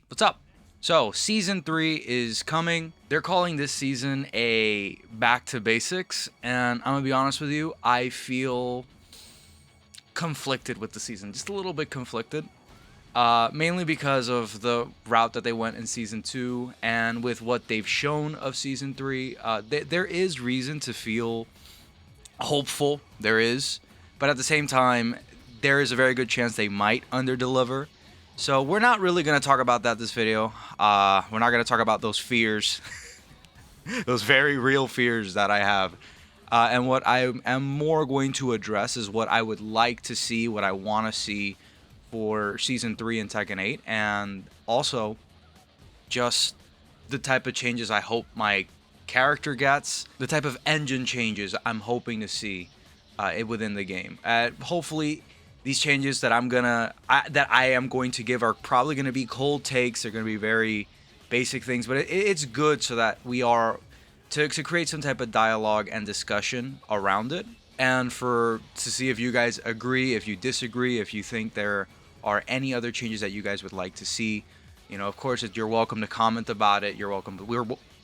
What's up? So, season 3 is coming. They're calling this season a back to basics, and I'm gonna be honest with you, I feel conflicted with the season. Just a little bit conflicted. Mainly because of the route that they went in season 2 and with what they've shown of season 3. There is reason to feel hopeful. There is. But at the same time, there is a very good chance they might underdeliver. So we're not really going to talk about that this video. We're not going to talk about those fears, those very real fears that I have. And what I am more going to address is what I would like to see, what I want to see for Season 3 in Tekken 8. And also, just the type of changes I hope my character gets, the type of engine changes I'm hoping to see within the game. Hopefully, these changes that I am going to give are probably going to be cold takes. They're going to be very basic things, but it's good so that we are to create some type of dialogue and discussion around it, and to see if you guys agree, if you disagree, if you think there are any other changes that you guys would like to see. You know, of course, you're welcome to comment about it. You're welcome.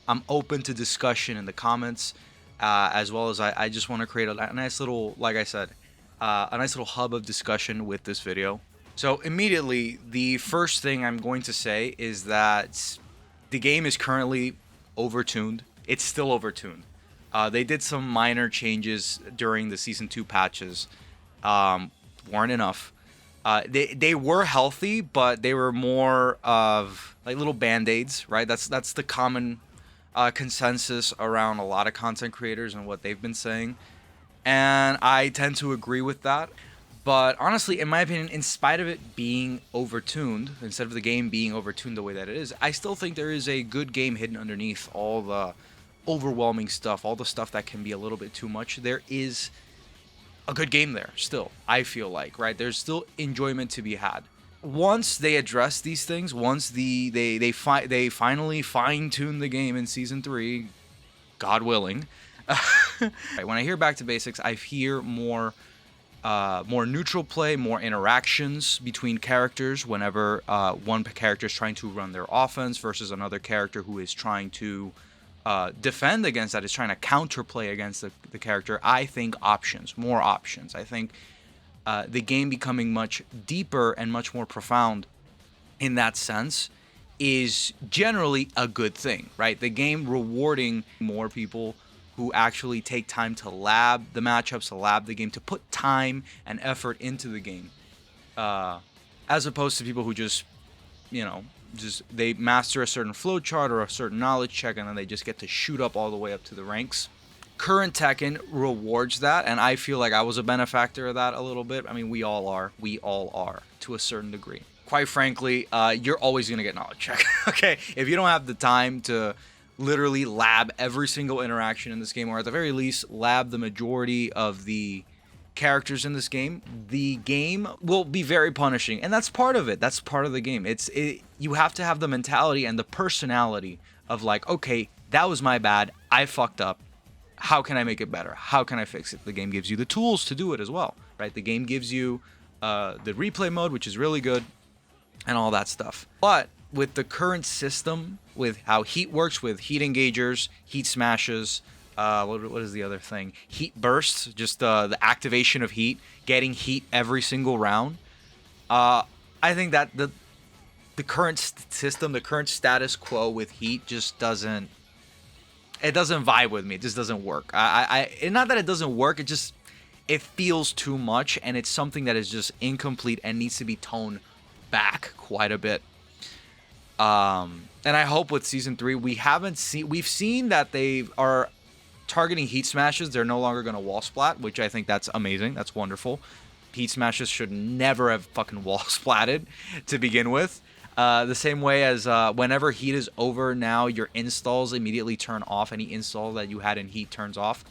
I'm open to discussion in the comments, as well as I just want to create a nice little, like I said, a nice little hub of discussion with this video. So immediately, the first thing I'm going to say is that the game is currently overtuned. It's still overtuned. They did some minor changes during the Season 2 patches. Weren't enough. They were healthy, but they were more of like little band-aids, right? That's the common consensus around a lot of content creators and what they've been saying. And I tend to agree with that. But honestly, in my opinion, in spite of it being overtuned, instead of the game being overtuned the way that it is, I still think there is a good game hidden underneath all the overwhelming stuff, all the stuff that can be a little bit too much. There is a good game there still, I feel like, right? There's still enjoyment to be had. Once they address these things, once they finally fine-tune the game in Season 3, God willing, when I hear back to basics, I hear more neutral play, more interactions between characters whenever one character is trying to run their offense versus another character who is trying to defend against that, is trying to counterplay against the character. I think more options. I think the game becoming much deeper and much more profound in that sense is generally a good thing, right? The game rewarding more people who actually take time to lab the matchups, to lab the game, to put time and effort into the game, as opposed to people who just they master a certain flowchart or a certain knowledge check, and then they just get to shoot up all the way up to the ranks. Current Tekken rewards that, and I feel like I was a benefactor of that a little bit. I mean, we all are to a certain degree. Quite frankly, you're always gonna get knowledge check. Okay, if you don't have the time to literally lab every single interaction in this game, or at the very least lab the majority of the characters in this game, the game will be very punishing, and that's part of it. That's part of the game. You have to have the mentality and the personality of like, okay, that was my bad, I fucked up, how can I make it better, how can I fix it? The game gives you the tools to do it as well, right? The game gives you the replay mode, which is really good, and all that stuff. But with the current system, with how heat works, with heat engagers, heat smashes, what is the other thing? Heat bursts, just the activation of heat, getting heat every single round. I think that the current system, the current status quo with heat just doesn't vibe with me. It just doesn't work. Not that it doesn't work, it feels too much, and it's something that is just incomplete and needs to be toned back quite a bit. And I hope with Season 3, we've seen that they are targeting heat smashes. They're no longer going to wall splat, which I think that's amazing. That's wonderful. Heat smashes should never have fucking wall splatted to begin with. The same way as whenever heat is over now, your installs immediately turn off. Any install that you had in heat turns off.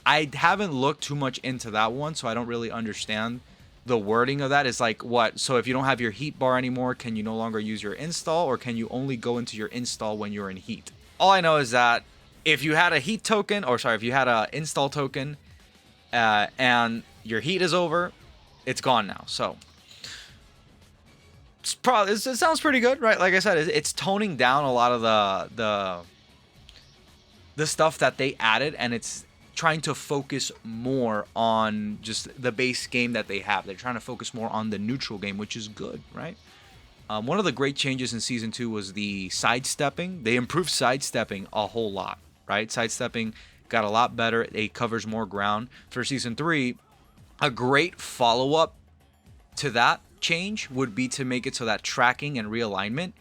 I haven't looked too much into that one, so I don't really understand the wording of that. Is like, what? So if you don't have your heat bar anymore, can you no longer use your install, or can you only go into your install when you're in heat? All I know is that if you had a heat token, if you had a install token, and your heat is over, it's gone now. So it sounds pretty good, right? Like I said, it's toning down a lot of the stuff that they added, and it's trying to focus more on just the base game that they have. They're trying to focus more on the neutral game, which is good, right? One of the great changes in Season 2 was the sidestepping. They improved sidestepping a whole lot, right? Sidestepping got a lot better. It covers more ground. For Season 3, a great follow-up to that change would be to make it so that tracking and realignment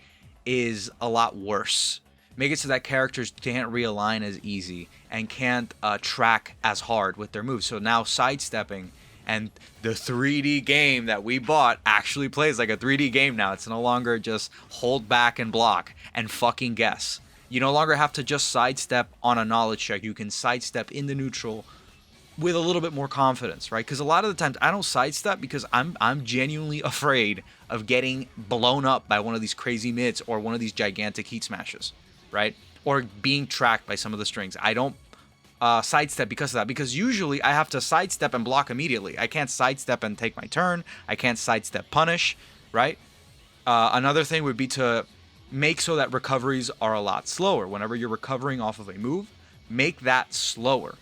is a lot worse. Make it so that characters can't realign as easy and can't track as hard with their moves. So now sidestepping and the 3D game that we bought actually plays like a 3D game now. It's no longer just hold back and block and fucking guess. You no longer have to just sidestep on a knowledge check. You can sidestep in the neutral with a little bit more confidence, right? Because a lot of the times I don't sidestep because I'm genuinely afraid of getting blown up by one of these crazy mids or one of these gigantic heat smashes, right? Or being tracked by some of the strings. I don't sidestep because of that, because usually I have to sidestep and block immediately. I can't sidestep and take my turn. I can't sidestep punish, right? Another thing would be to make so that recoveries are a lot slower. Whenever you're recovering off of a move, make that slower.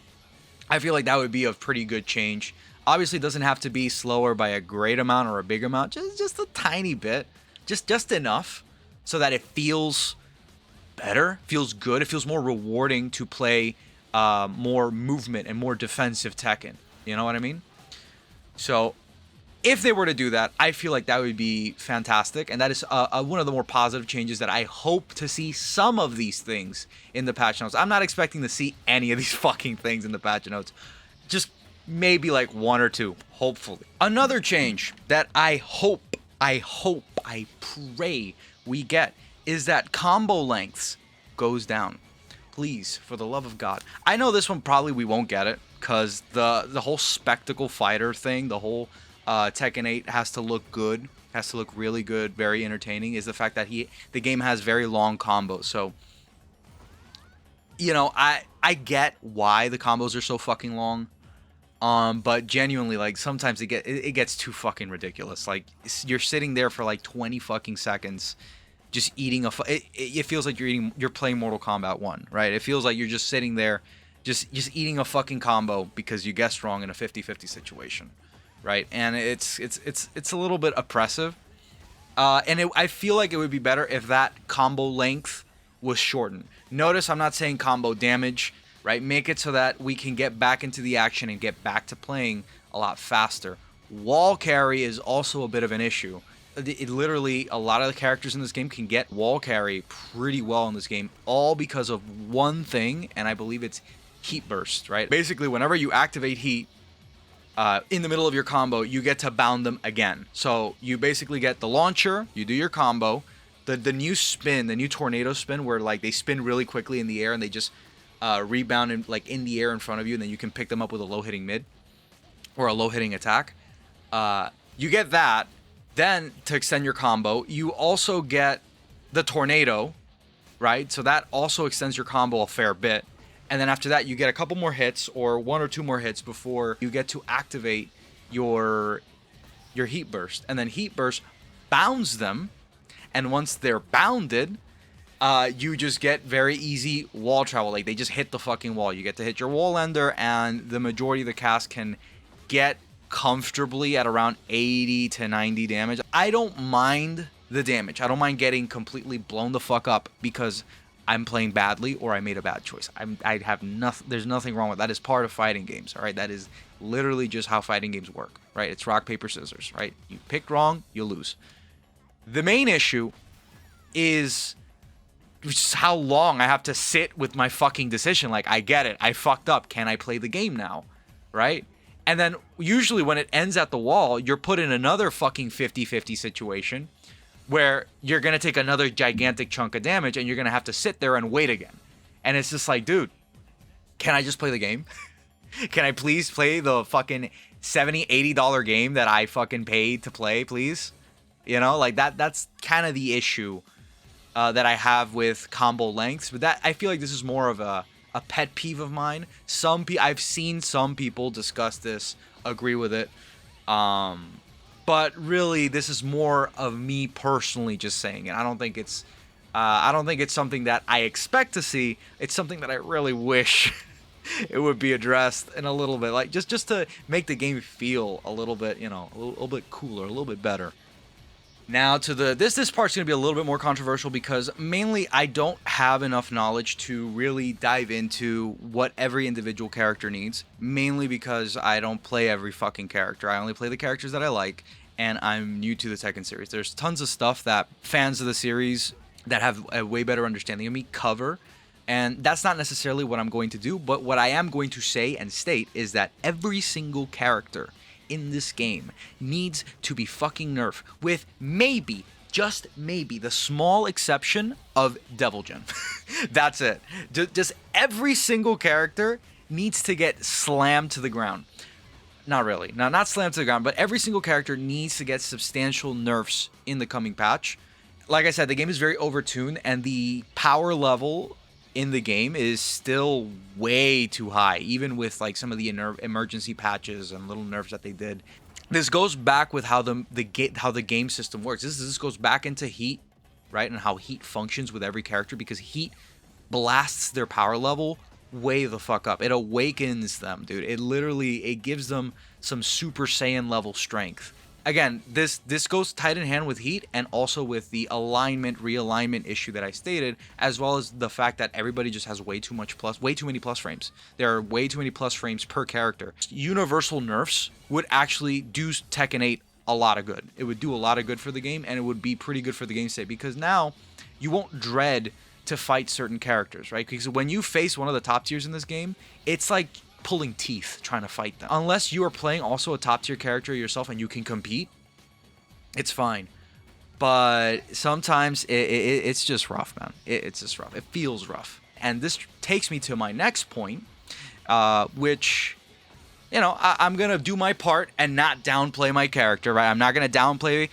I feel like that would be a pretty good change. Obviously, it doesn't have to be slower by a great amount or a big amount, just a tiny bit, just enough so that it feels better, feels good, it feels more rewarding to play more movement and more defensive Tekken. You know what I mean? So if they were to do that, I feel like that would be fantastic, and that is one of the more positive changes that I hope to see some of these things in the patch notes. I'm not expecting to see any of these fucking things in the patch notes. Just maybe like one or two, hopefully. Another change that I hope, I pray we get is that combo lengths goes down. Please, for the love of God. I know this one probably we won't get it, because the whole spectacle fighter thing, the whole Tekken 8 has to look good, has to look really good, very entertaining, is the fact that the game has very long combos. So, you know, I get why the combos are so fucking long, but genuinely, like, sometimes it gets too fucking ridiculous. Like, you're sitting there for like 20 fucking seconds, just eating it feels like you're playing Mortal Kombat 1, right? It feels like you're just sitting there, just eating a fucking combo because you guessed wrong in a 50-50 situation. Right, and it's a little bit oppressive, and I feel like it would be better if that combo length was shortened. Notice I'm not saying combo damage, right? Make it so that we can get back into the action and get back to playing a lot faster. Wall carry is also a bit of an issue. It literally, a lot of the characters in this game can get wall carry pretty well in this game, all because of one thing, and I believe it's heat burst, right? Basically, whenever you activate heat, in the middle of your combo, you get to bound them again. So you basically get the launcher, you do your combo, the new spin, the new tornado spin, where like they spin really quickly in the air and they just rebound in the air in front of you, and then you can pick them up with a low hitting mid or a low hitting attack. You get that. Then to extend your combo, you also get the tornado, right? So that also extends your combo a fair bit. And then after that, you get a couple more hits, or one or two more hits, before you get to activate your heat burst. And then heat burst bounds them, and once they're bounded, you just get very easy wall travel. Like, they just hit the fucking wall. You get to hit your wall ender, and the majority of the cast can get comfortably at around 80 to 90 damage. I don't mind the damage. I don't mind getting completely blown the fuck up because I'm playing badly or I made a bad choice. I have nothing. There's nothing wrong with that. Is part of fighting games. All right, that is literally just how fighting games work. Right? It's rock paper scissors. Right? You picked wrong, you lose. The main issue is just how long I have to sit with my fucking decision. Like, I get it. I fucked up. Can I play the game now? Right? And then usually when it ends at the wall, you're put in another fucking 50-50 situation where you're going to take another gigantic chunk of damage and you're going to have to sit there and wait again. And it's just like, dude, can I just play the game? Can I please play the fucking $70, $80 game that I fucking paid to play, please? You know, like that's kind of the issue that I have with combo lengths. But that, I feel like this is more of a pet peeve of mine. I've seen some people discuss this, agree with it. But But really, this is more of me personally just saying it. I don't think it's something that I expect to see. It's something that I really wish it would be addressed in a little bit, like just to make the game feel a little bit, a little bit cooler, a little bit better. Now to this part's going to be a little bit more controversial because mainly I don't have enough knowledge to really dive into what every individual character needs, mainly because I don't play every fucking character. I only play the characters that I like, and I'm new to the Tekken series. There's tons of stuff that fans of the series that have a way better understanding of me cover, and that's not necessarily what I'm going to do, but what I am going to say and state is that every single character in this game needs to be fucking nerfed, with maybe, just maybe, the small exception of Devil Jin. That's it. Just every single character needs to get slammed to the ground. Not really. Not slammed to the ground, but every single character needs to get substantial nerfs in the coming patch. Like I said, the game is very overtuned, and the power level in the game is still way too high, even with like some of the emergency patches and little nerfs that they did. This goes back with how the game system works. This goes back into Heat, right, and how Heat functions with every character, because Heat blasts their power level way the fuck up. It awakens them, dude. It gives them some Super Saiyan level strength. Again, this goes tight in hand with Heat, and also with the realignment issue that I stated, as well as the fact that everybody just has way too many plus frames. There are way too many plus frames per character. Universal nerfs would actually do Tekken 8 a lot of good. It would do a lot of good for the game, and it would be pretty good for the game state, because now you won't dread to fight certain characters, right? Because when you face one of the top tiers in this game, it's like pulling teeth trying to fight them. Unless you are playing also a top tier character yourself and you can compete, it's fine. But sometimes it's just rough, man. It's just rough. It feels rough. And this takes me to my next point, which, I'm gonna do my part and not downplay my character, right? I'm not gonna downplay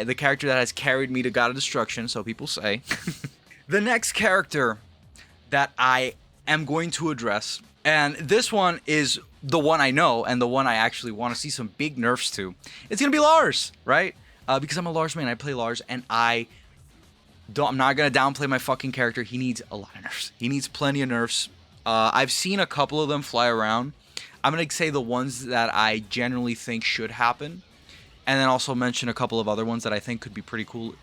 the character that has carried me to God of Destruction, so people say. The next character that I am going to address, and this one is the one I know and the one I actually want to see some big nerfs to. It's gonna be Lars, right? Because I'm a Lars main. I play Lars, and I'm not gonna downplay my fucking character. He needs a lot of nerfs. He needs plenty of nerfs. I've seen a couple of them fly around. I'm gonna say the ones that I generally think should happen, and then also mention a couple of other ones that I think could be pretty cool.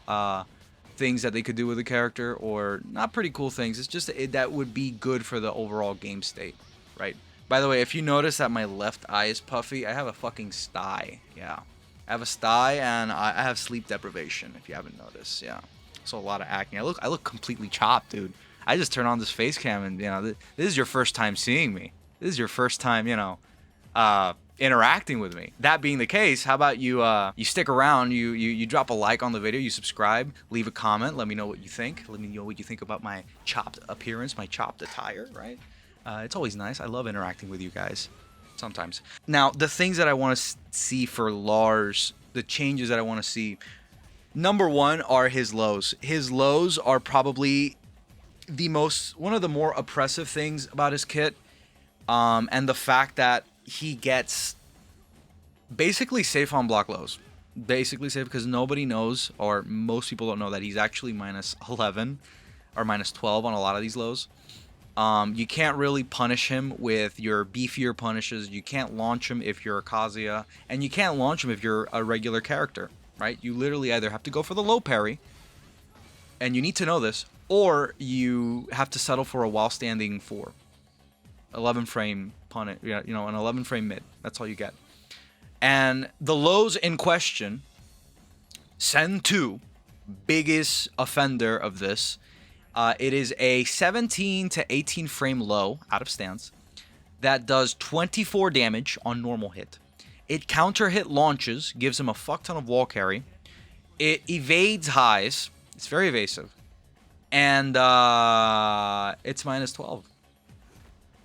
Things that they could do with the character, or not pretty cool things. It's just that would be good for the overall game state, right? By the way, if you notice that my left eye is puffy, I have a fucking sty. Yeah, I have a sty, and I have sleep deprivation, if you haven't noticed. Yeah, so a lot of acne. I look completely chopped, dude. I just turn on this face cam, and this is your first time seeing me. This is your first time, interacting with me. That being the case, how about you stick around, you drop a like on the video, you subscribe, leave a comment, let me know what you think. Let me know what you think about my chopped appearance, my chopped attire, right? It's always nice. I love interacting with you guys sometimes. Now, the things that I want to see for Lars, the changes that I want to see, number one are his lows. His lows are probably one of the more oppressive things about his kit, and the fact that he gets basically safe on block lows. Basically safe, because nobody knows, or most people don't know, that he's actually minus 11 or minus 12 on a lot of these lows. You can't really punish him with your beefier punishes. You can't launch him if you're a Kazuya, and you can't launch him if you're a regular character, right? You literally either have to go for the low parry, and you need to know this, or you have to settle for a while standing 4. 11 frame punish, an 11 frame mid. That's all you get. And the lows in question, Sen 2, biggest offender of this. It is a 17 to 18 frame low out of stance that does 24 damage on normal hit. It counter hit launches, gives him a fuck ton of wall carry. It evades highs. It's very evasive. And it's minus 12.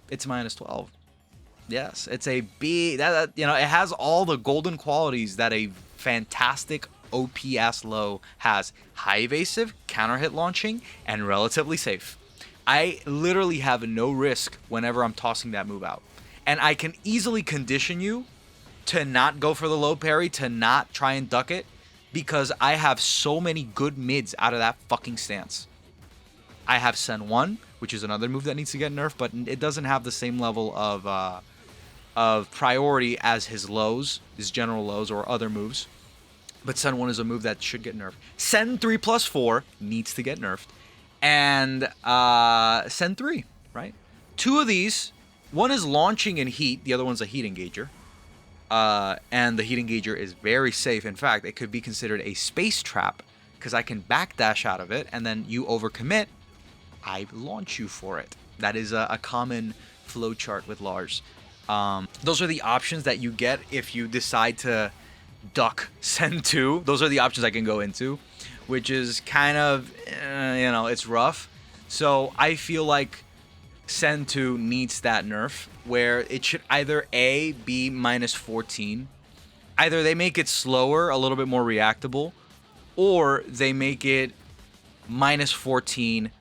It's minus 12. Yes, it's a B. It has all the golden qualities that a fantastic OP-ass low has. High evasive, counter hit launching, and relatively safe. I literally have no risk whenever I'm tossing that move out. And I can easily condition you to not go for the low parry, to not try and duck it, because I have so many good mids out of that fucking stance. I have Sen 1, which is another move that needs to get nerfed, but it doesn't have the same level of priority as his lows, his general lows, or other moves. But Sen 1 is a move that should get nerfed. Sen 3+4 needs to get nerfed. And Sen 3, right? Two of these, one is launching in heat, the other one's a heat engager. And the heat engager is very safe. In fact, it could be considered a space trap, because I can backdash out of it, and then you overcommit, I launch you for it. That is a common flowchart with Lars. Those are the options that you get if you decide to duck Sen 2. Those are the options I can go into, which is kind of, it's rough. So I feel like Sen 2 needs that nerf, where it should either A, be -14. Either they make it slower, a little bit more reactable, or they make it -14,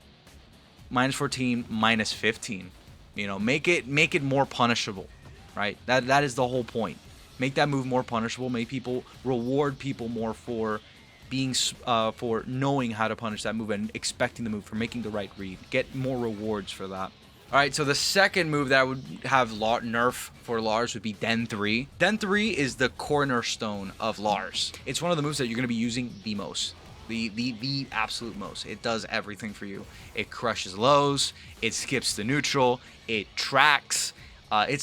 -15. Make it more punishable, right? That is the whole point. Make that move more punishable. Make people reward people more for being for knowing how to punish that move and expecting the move, for making the right read. Get more rewards for that. All right, so the second move that would have nerf for Lars would be Den 3. Den 3 is the cornerstone of Lars. It's one of the moves that you're going to be using the most. The absolute most. It does everything for you. It crushes lows. It skips the neutral. It tracks.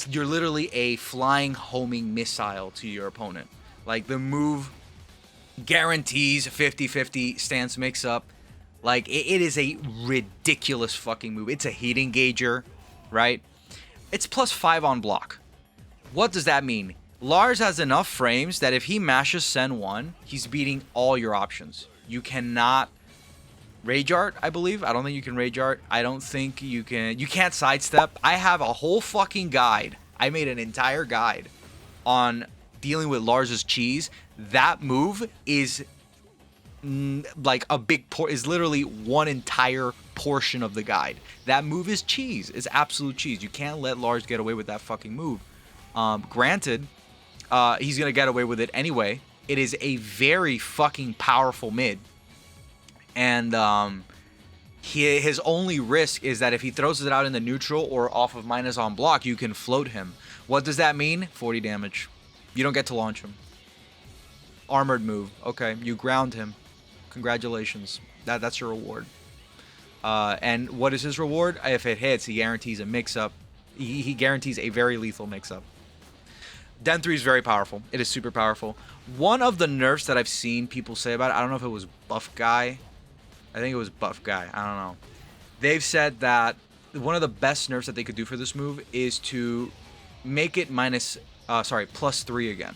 You're literally a flying homing missile to your opponent. Like, the move guarantees 50-50 stance mix-up. Like, it is a ridiculous fucking move. It's a heat engager, right? It's +5 on block. What does that mean? Lars has enough frames that if he mashes Sen 1, he's beating all your options. You cannot Rage Art, I believe. I don't think you can Rage Art. I don't think you can. You can't sidestep. I have a whole fucking guide. I made an entire guide on dealing with Lars's cheese. That move is like a big is literally one entire portion of the guide. That move is cheese. It's absolute cheese. You can't let Lars get away with that fucking move. Granted, he's gonna get away with it anyway. It is a very fucking powerful mid, and his only risk is that if he throws it out in the neutral or off of minus on block, you can float him. What does that mean? 40 damage. You don't get to launch him. Armored move. Okay, you ground him. Congratulations. That's your reward. And what is his reward? If it hits, he guarantees a mix-up. He guarantees a very lethal mix-up. Den 3 is very powerful. It is super powerful. One of the nerfs that I've seen people say about it, I don't know if it was Buff Guy. I think it was Buff Guy. I don't know. They've said that one of the best nerfs that they could do for this move is to make it +3 again.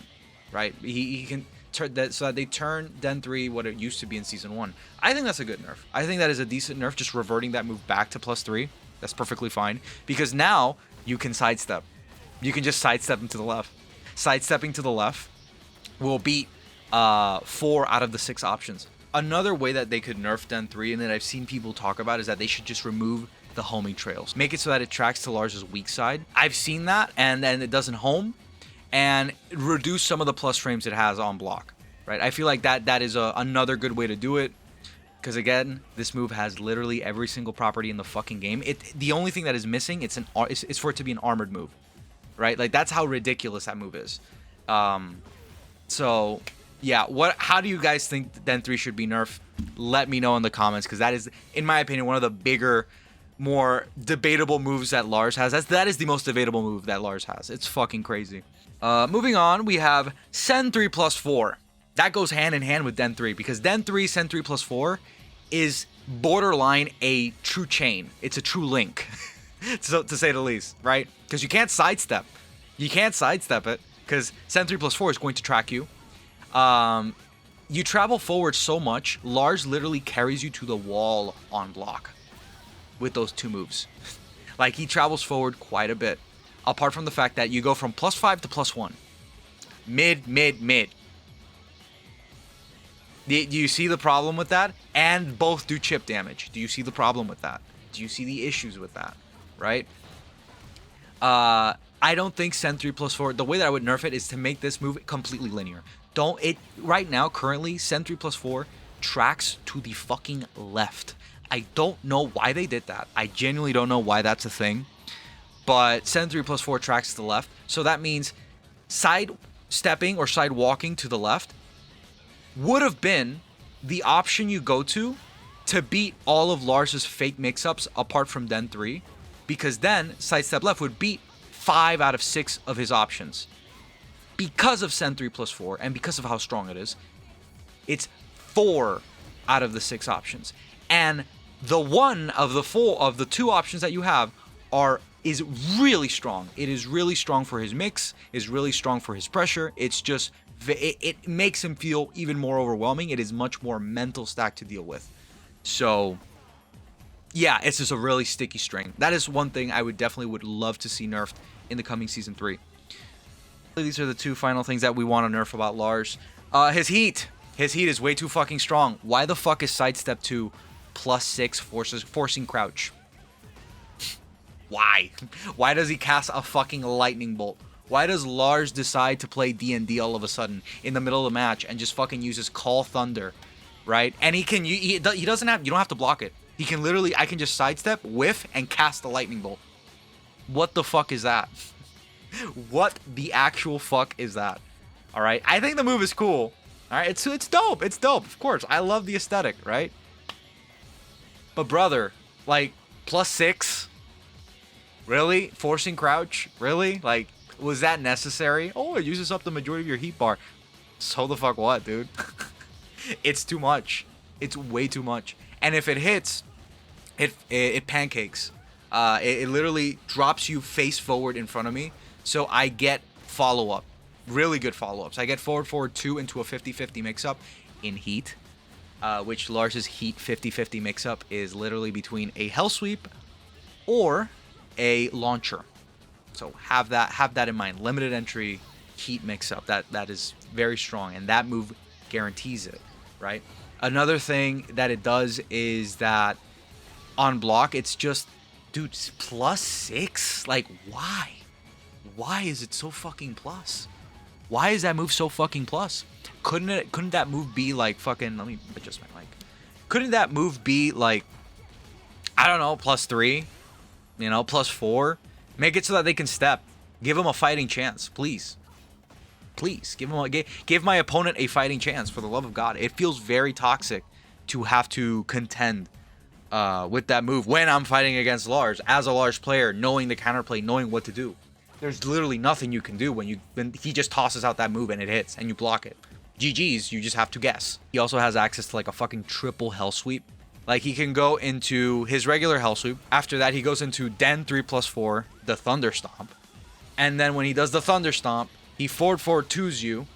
Right? He can turn that so that they turn Den 3 what it used to be in Season 1. I think that's a good nerf. I think that is a decent nerf, just reverting that move back to +3. That's perfectly fine. Because now you can sidestep. You can just sidestep him to the left. Sidestepping to the left will beat 4 out of the 6 options. Another way that they could nerf Den 3 and that I've seen people talk about is that they should just remove the homing trails. Make it so that it tracks to Lars's weak side. I've seen that, and then it doesn't home, and reduce some of the plus frames it has on block. Right? I feel like that is another good way to do it. Because again, this move has literally every single property in the fucking game. The only thing that is missing, it's for it to be an armored move. Right? Like, that's how ridiculous that move is. So yeah, how do you guys think Den 3 should be nerfed? Let me know in the comments, because that is, in my opinion, one of the bigger, more debatable moves that Lars has. That is the most debatable move that Lars has. It's fucking crazy. Moving on, we have Sen 3+4. That goes hand in hand with Den 3, because Den 3, Sen 3+4 is borderline a true chain. It's a true link, to say the least, right? Because you can't sidestep. You can't sidestep it, because Sen 3+4 is going to track you. You travel forward so much, Lars literally carries you to the wall on block with those two moves. Like, he travels forward quite a bit. Apart from the fact that you go from +5 to +1. Mid. Do you see the problem with that? And both do chip damage. Do you see the problem with that? Do you see the issues with that? Right? I don't think Sen 3 plus 4, the way that I would nerf it is to make this move completely linear. Don't it right now, currently, Sen 3 plus 4 tracks to the fucking left. I don't know why they did that. I genuinely don't know why that's a thing. But Sen 3 plus 4 tracks to the left. So that means side stepping or side walking to the left would have been the option you go to beat all of Lars's fake mix-ups apart from Den 3. Because then sidestep left would beat 5 out of 6 of his options. Because of Sen 3 plus 4 and because of how strong it is, it's 4 out of the 6 options. And the one of the 4 of the 2 options that you have is really strong. It is really strong for his mix, is really strong for his pressure. It's just, it makes him feel even more overwhelming. It is much more mental stack to deal with. So yeah, it's just a really sticky string. That is one thing I would love to see nerfed in the coming Season 3. These are the 2 final things that we want to nerf about Lars. His heat. His heat is way too fucking strong. Why the fuck is sidestep 2 +6 forcing crouch? Why? Why does he cast a fucking lightning bolt? Why does Lars decide to play D&D all of a sudden in the middle of the match and just fucking uses Call Thunder, right? And he doesn't have, you don't have to block it. He can literally, I can just sidestep, whiff, and cast the lightning bolt. What the fuck is that? What the actual fuck is that? All right, I think the move is cool. All right, it's dope. It's dope, of course. I love the aesthetic, right? But brother, like +6, really? Forcing crouch, really? Like, was that necessary? Oh, it uses up the majority of your heat bar. So the fuck what, dude? It's too much. It's way too much. And if it hits, it pancakes. It literally drops you face forward in front of me. So I get follow-up. Really good follow-ups. I get forward 2 into a 50-50 mix-up in heat. Which Lars's heat 50-50 mix-up is literally between a hell sweep or a launcher. So have that in mind. Limited entry heat mix-up. That is very strong. And that move guarantees it, right? Another thing that it does is that on block, it's just, dude, +6? Like, why? Why is it so fucking plus? Why is that move so fucking plus? Couldn't that move be like fucking, let me adjust my mic. Couldn't that move be like, I don't know, +3? You know, +4? Make it so that they can step. Give them a fighting chance, please. Please, give my opponent a fighting chance, for the love of God. It feels very toxic to have to contend with that move when I'm fighting against Lars, as a Lars player, knowing the counterplay, knowing what to do. There's literally nothing you can do when he just tosses out that move and it hits and you block it. GG's, you just have to guess. He also has access to like a fucking triple hell sweep. Like, he can go into his regular hell sweep. After that, he goes into Den 3 plus 4, the Thunder Stomp. And then when he does the Thunder Stomp, he forward 2s you.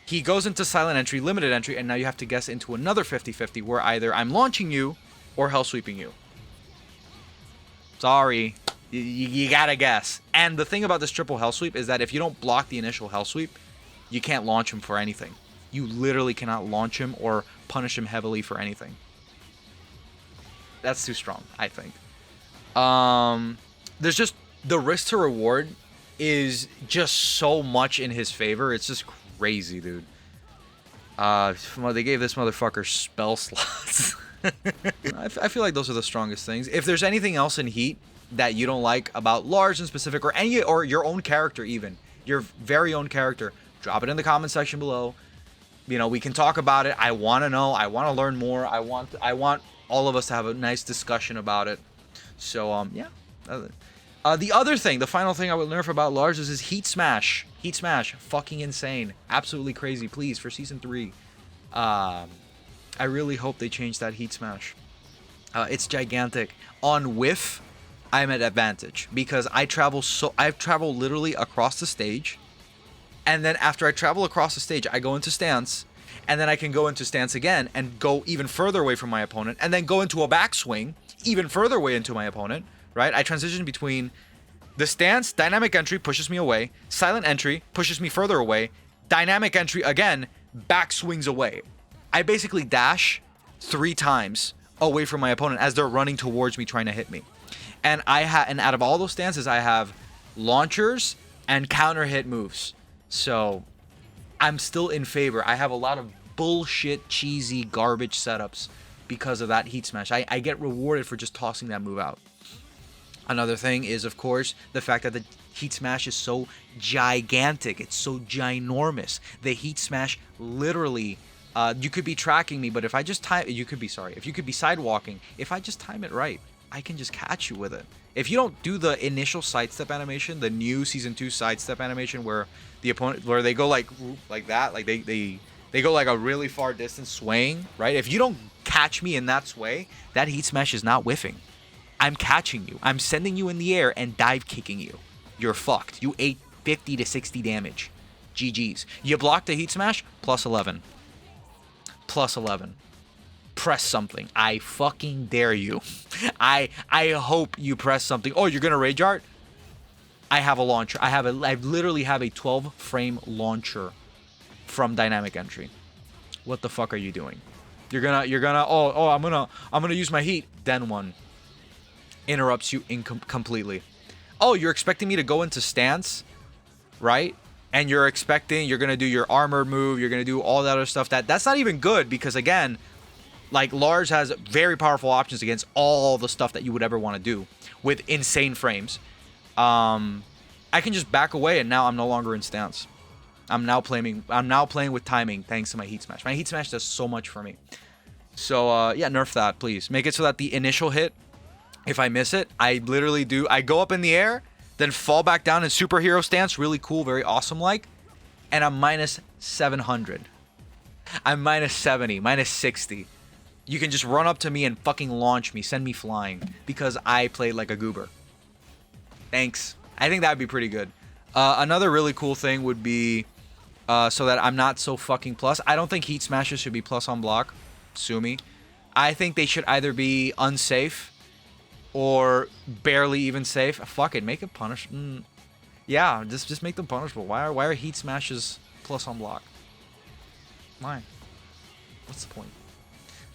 He goes into silent entry, limited entry, and now you have to guess into another 50-50 where either I'm launching you or hell sweeping you. Sorry. You gotta guess. And the thing about this triple hell sweep is that if you don't block the initial hell sweep, you can't launch him for anything. You literally cannot launch him or punish him heavily for anything. That's too strong, I think. There's just, the risk to reward is just so much in his favor. It's just crazy, dude. They gave this motherfucker spell slots. I feel like those are the strongest things. If there's anything else in Heat that you don't like about Lars in specific, or your own character, even your very own character, drop it in the comment section below. You know, we can talk about it. I want to know. I want to learn more. I want all of us to have a nice discussion about it. So yeah. The other thing, the final thing I would nerf about Lars is his Heat Smash. Heat Smash, fucking insane, absolutely crazy. Please, for Season 3, I really hope they change that Heat Smash. It's gigantic. On whiff, I'm at advantage because I travel literally across the stage, and then after I travel across the stage, I go into stance, and then I can go into stance again and go even further away from my opponent, and then go into a backswing even further away into my opponent, right? I transition between the stance, dynamic entry pushes me away, silent entry pushes me further away, dynamic entry again, backswings away. I basically dash 3 times away from my opponent as they're running towards me trying to hit me. And out of all those stances, I have launchers, and counter hit moves. So I'm still in favor. I have a lot of bullshit, cheesy, garbage setups because of that heat smash. I get rewarded for just tossing that move out. Another thing is, of course, the fact that the heat smash is so gigantic. It's so ginormous. The heat smash literally, you could be tracking me, but if I just time, if you could be sidewalking. If I just time it right, I can just catch you with it. If you don't do the initial sidestep animation, the new season 2 sidestep animation where the opponent, where they go like that, like they go like a really far distance swaying, right? If you don't catch me in that sway, that heat smash is not whiffing. I'm catching you. I'm sending you in the air and dive kicking you. You're fucked. You ate 50 to 60 damage. GG's. You blocked the heat smash, plus 11. Plus 11. Press something. I fucking dare you. I hope you press something. Oh, you're gonna rage art? I have a launcher. I literally have a 12 frame launcher from dynamic entry. What the fuck are you doing? You're gonna I'm gonna use my heat. Then one interrupts you completely. Oh, you're expecting me to go into stance, right? And you're gonna do your armor move, you're gonna do all that other stuff. That's not even good, because again, like, Lars has very powerful options against all the stuff that you would ever want to do with insane frames. I can just back away, and now I'm no longer in stance. I'm now playing with timing thanks to my heat smash. My heat smash does so much for me. So yeah, nerf that, please. Make it so that the initial hit, if I miss it, I literally do. I go up in the air, then fall back down in superhero stance, really cool, very awesome like, and I'm minus 700. I'm minus 70, minus 60. You can just run up to me and fucking launch me, send me flying, because I played like a goober. Thanks. I think that would be pretty good. Another really cool thing would be, so that I'm not so fucking plus. I don't think heat smashes should be plus on block. Sue me. I think they should either be unsafe or barely even safe. Fuck it, make it punish. Yeah, just make them punishable. Why are heat smashes plus on block? Why? What's the point?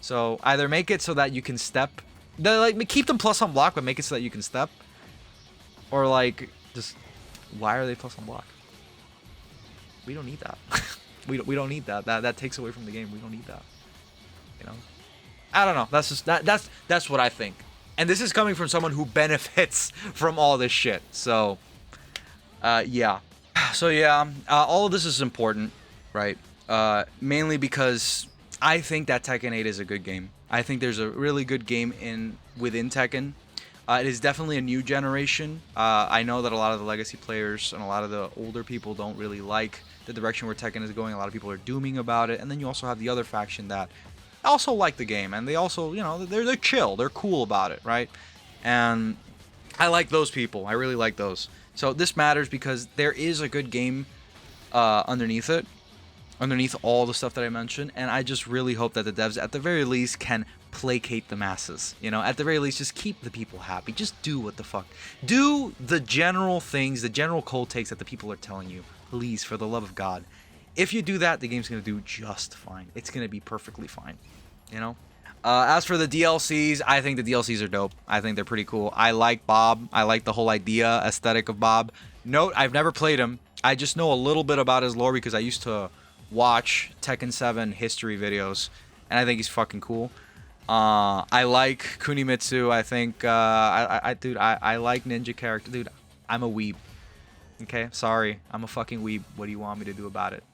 So either make it so that you can step. Like, keep them plus on block, but make it so that you can step. Or like, just, why are they plus on block? We don't need that. we don't need that. That takes away from the game. We don't need that. You know? I don't know. That's just that's what I think. And this is coming from someone who benefits from all this shit. So, yeah. So yeah, all of this is important, right? Mainly because I think that Tekken 8 is a good game. I think there's a really good game within Tekken. It is definitely a new generation. I know that a lot of the legacy players and a lot of the older people don't really like the direction where Tekken is going. A lot of people are dooming about it. And then you also have the other faction that also like the game, and they also, you know, they're chill, they're cool about it, right? And I like those people. I really like those. So this matters because there is a good game underneath it, underneath all the stuff that I mentioned, and I just really hope that the devs at the very least can placate the masses. You know, at the very least, just keep the people happy. Just do what the fuck. Do the general things, the general cold takes that the people are telling you. Please, for the love of God. If you do that, the game's going to do just fine. It's going to be perfectly fine, you know? As for the DLCs, I think the DLCs are dope. I think they're pretty cool. I like Bob. I like the whole idea, aesthetic of Bob. Note, I've never played him. I just know a little bit about his lore because I used to watch Tekken 7 history videos, and I think he's fucking cool. I like Kunimitsu. I think, dude, I like ninja character. Dude, I'm a weeb. Okay, sorry. I'm a fucking weeb. What do you want me to do about it?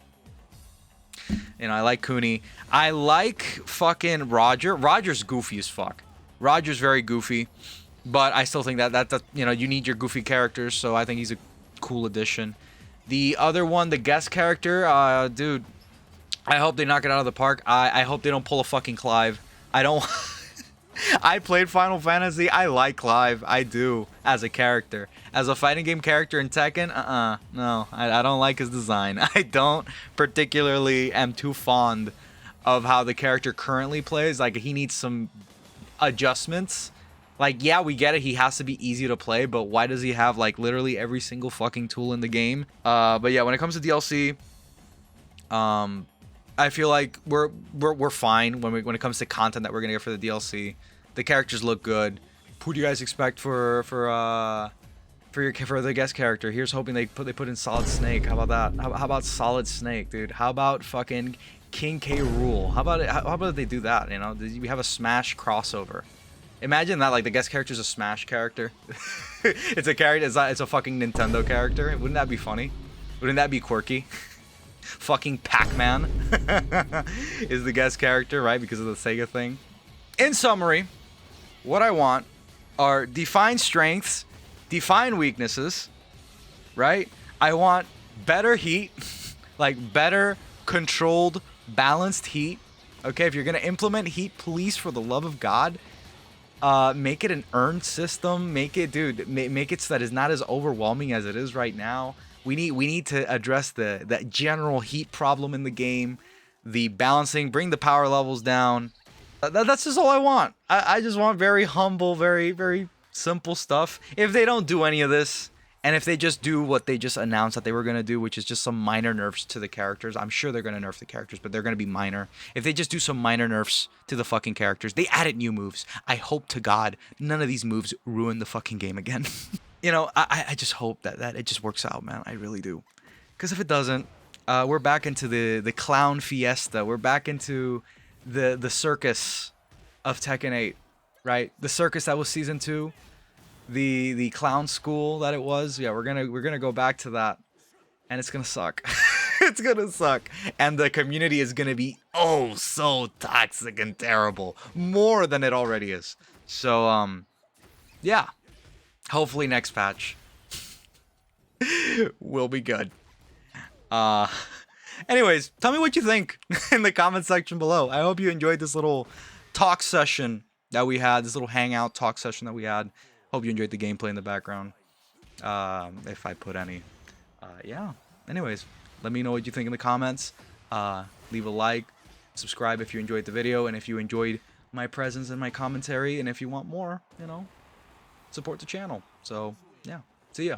You know, I like Kuni. I like fucking Roger. Roger's goofy as fuck. Roger's very goofy, but I still think that you know, you need your goofy characters, so I think he's a cool addition. The other one, the guest character, dude, I hope they knock it out of the park. I hope they don't pull a fucking Clive. I don't... I played Final Fantasy. I like Clive. I do, as a character. As a fighting game character in Tekken, no. I don't like his design. I don't particularly am too fond of how the character currently plays. Like, he needs some adjustments. Like, yeah, we get it. He has to be easy to play, but why does he have, like, literally every single fucking tool in the game? But yeah, when it comes to DLC, I feel like we're fine when it comes to content that we're gonna get for the DLC. The characters look good. Who do you guys expect for for the guest character. Here's hoping they put in Solid Snake. How about that? How about Solid Snake, dude? How about fucking King K. Rool? How about it? How about if they do that? You know, we have a Smash crossover. Imagine that, like the guest character is a Smash character. It's a character. It's a fucking Nintendo character. Wouldn't that be funny? Wouldn't that be quirky? Fucking Pac-Man is the guest character, right? Because of the Sega thing. In summary, what I want are defined strengths, defined weaknesses, right? I want better heat, like better controlled, balanced heat. Okay, if you're gonna implement heat, please, for the love of God, make it an earned system. Make it, dude, make it so that it's not as overwhelming as it is right now. We need to address that general heat problem in the game, the balancing, bring the power levels down. That's just all I want. I just want very humble, very simple stuff. If they don't do any of this, and if they just do what they just announced that they were gonna do, which is just some minor nerfs to the characters, I'm sure they're gonna nerf the characters, but they're gonna be minor. If they just do some minor nerfs to the fucking characters, they added new moves. I hope to God none of these moves ruin the fucking game again. You know, I just hope that it just works out, man. I really do. Because if it doesn't, we're back into the clown fiesta. We're back into the circus of Tekken 8, right? The circus that was season 2, the clown school that it was. Yeah, we're gonna go back to that, and it's gonna suck. It's gonna suck, and the community is gonna be oh so toxic and terrible, more than it already is. So yeah. Hopefully next patch will be good. Anyways, tell me what you think in the comment section below. I hope you enjoyed this little talk session that we had, this little hangout talk session that we had. Hope you enjoyed the gameplay in the background. If I put any. Yeah. Anyways, let me know what you think in the comments. Leave a like, subscribe if you enjoyed the video, and if you enjoyed my presence and my commentary, and if you want more, you know, support the channel. So, yeah. See ya.